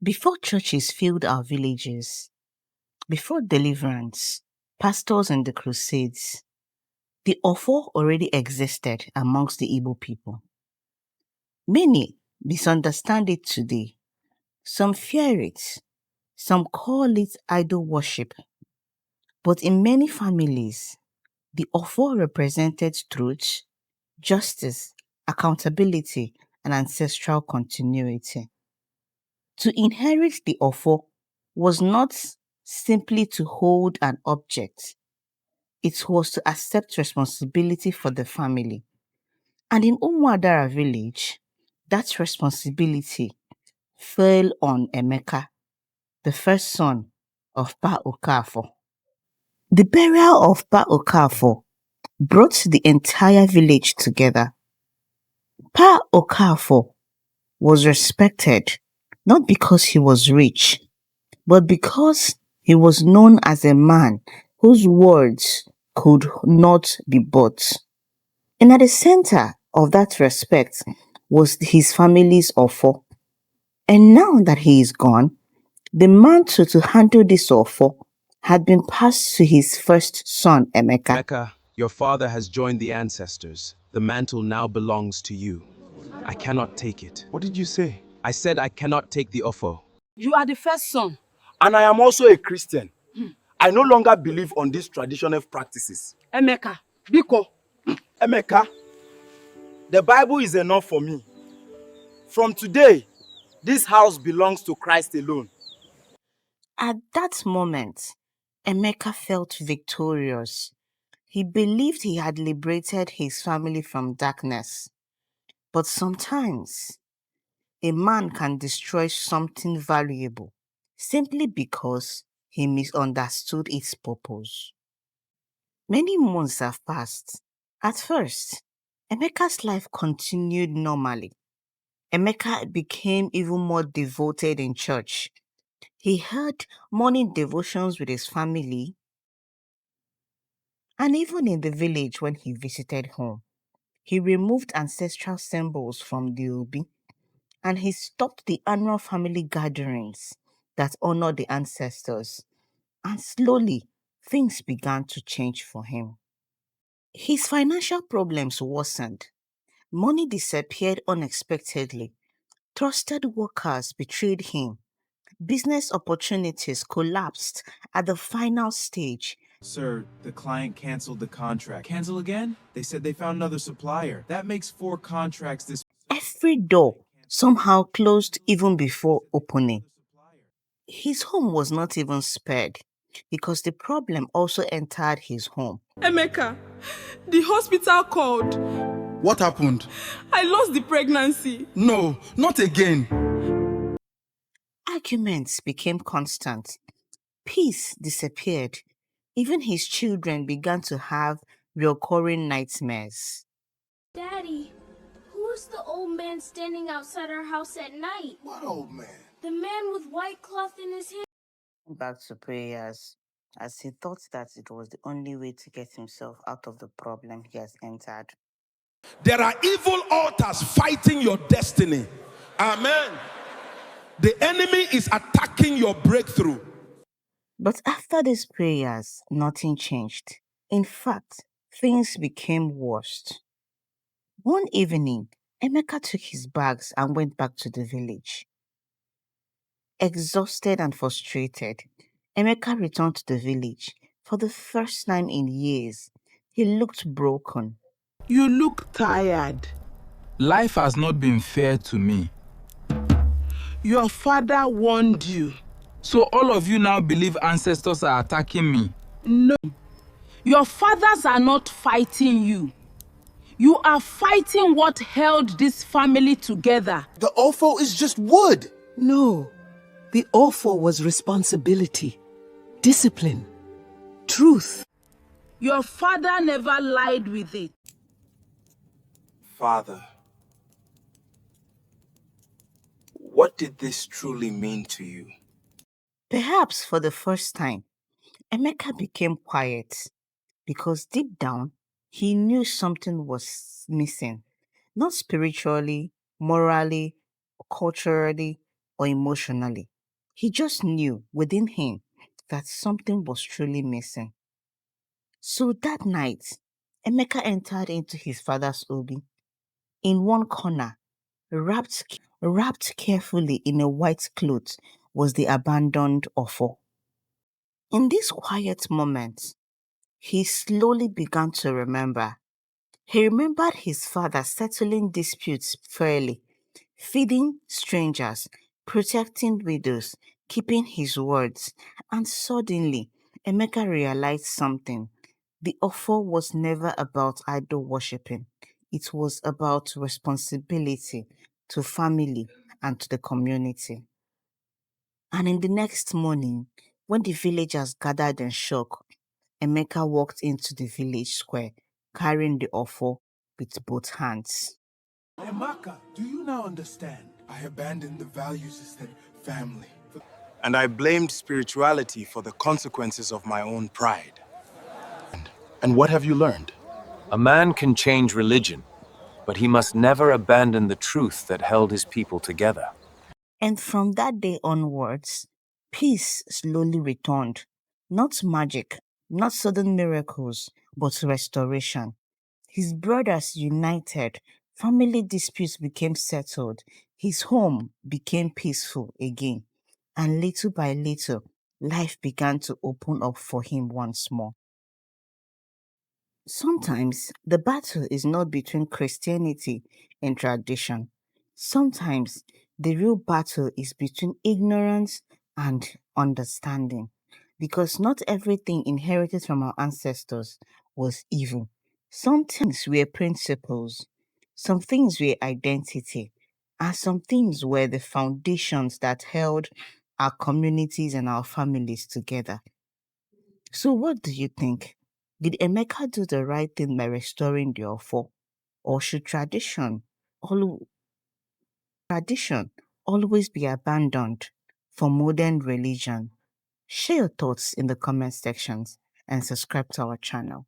Before churches filled our villages, before deliverance, pastors and the crusades, the Ofo already existed amongst the Igbo people. Many misunderstand it today. Some fear it, some call it idol worship. But in many families, the Ofo represented truth, justice, accountability, and ancestral continuity. To inherit the Ofo was not simply to hold an object, it was to accept responsibility for the family. And in Umuadara village, that responsibility fell on Emeka, the first son of Pa Okafo. The burial of Pa Okafo brought the entire village together. Pa Okafo was respected not because he was rich, but because he was known as a man whose words could not be bought. And at the center of that respect was his family's offer. And now that he is gone, the mantle to handle this offer had been passed to his first son, Emeka. Emeka, your father has joined the ancestors. The mantle now belongs to you. I cannot take it. What did you say? I said I cannot take the offer. You are the first son. And I am also a Christian. I no longer believe on these traditional practices. Emeka, Biko. Emeka, the Bible is enough for me. From today, this house belongs to Christ alone. At that moment, Emeka felt victorious. He believed he had liberated his family from darkness. But sometimes, a man can destroy something valuable simply because he misunderstood its purpose. Many months have passed. At first, Emeka's life continued normally. Emeka became even more devoted in church. He held morning devotions with his family and even in the village when he visited home. He removed ancestral symbols from the obi and he stopped the annual family gatherings that honor the ancestors. And slowly, things began to change for him. His financial problems worsened. Money disappeared unexpectedly. Trusted workers betrayed him. Business opportunities collapsed at the final stage. Sir, the client canceled the contract. Cancel again? They said they found another supplier. That makes 4 contracts this. Every door somehow closed even before opening. His home was not even spared because the problem also entered his home. Emeka, the hospital called. What happened? I lost the pregnancy. No, not again. Arguments became constant. Peace disappeared. Even his children began to have recurring nightmares. Daddy, who's the old man standing outside our house at night? What old man? The man with white cloth in his hand. Back to prayers, as he thought that it was the only way to get himself out of the problem he has entered. There are evil altars fighting your destiny. Amen. The enemy is attacking your breakthrough. But after these prayers, nothing changed. In fact, things became worse. One evening, Emeka took his bags and went back to the village. Exhausted and frustrated, Emeka returned to the village. For the first time in years, he looked broken. You look tired. Life has not been fair to me. Your father warned you. So all of you now believe ancestors are attacking me? No. Your fathers are not fighting you. You are fighting what held this family together. The Ofo is just wood. No, the Ofo was responsibility, discipline, truth. Your father never lied with it. Father, what did this truly mean to you? Perhaps for the first time, Emeka became quiet because deep down, he knew something was missing. Not spiritually, morally, culturally, or emotionally. He just knew within him that something was truly missing. So that night, Emeka entered into his father's obi. In one corner, wrapped carefully in a white cloth, was the abandoned offal. In this quiet moment, he slowly began to remember. He remembered his father settling disputes fairly, feeding strangers, protecting widows, keeping his words, and suddenly Emeka realized something. The offer was never about idol worshipping. It was about responsibility to family and to the community. And in the next morning, when the villagers gathered in shock, Emeka walked into the village square carrying the offer with both hands. Emeka, do you now understand? I abandoned the values instead family. And I blamed spirituality for the consequences of my own pride. And what have you learned? A man can change religion, but he must never abandon the truth that held his people together. And from that day onwards, peace slowly returned. Not magic, not sudden miracles, but restoration. His brothers united, family disputes became settled, his home became peaceful again. And little by little, life began to open up for him once more. Sometimes the battle is not between Christianity and tradition. Sometimes the real battle is between ignorance and understanding. Because not everything inherited from our ancestors was evil. Some things were principles, some things were identity, and some things were the foundations that held our communities and our families together. So, what do you think? Did Emeka do the right thing by restoring the Ofo? Or should al- tradition always be abandoned for modern religion? Share your thoughts in the comment sections and subscribe to our channel.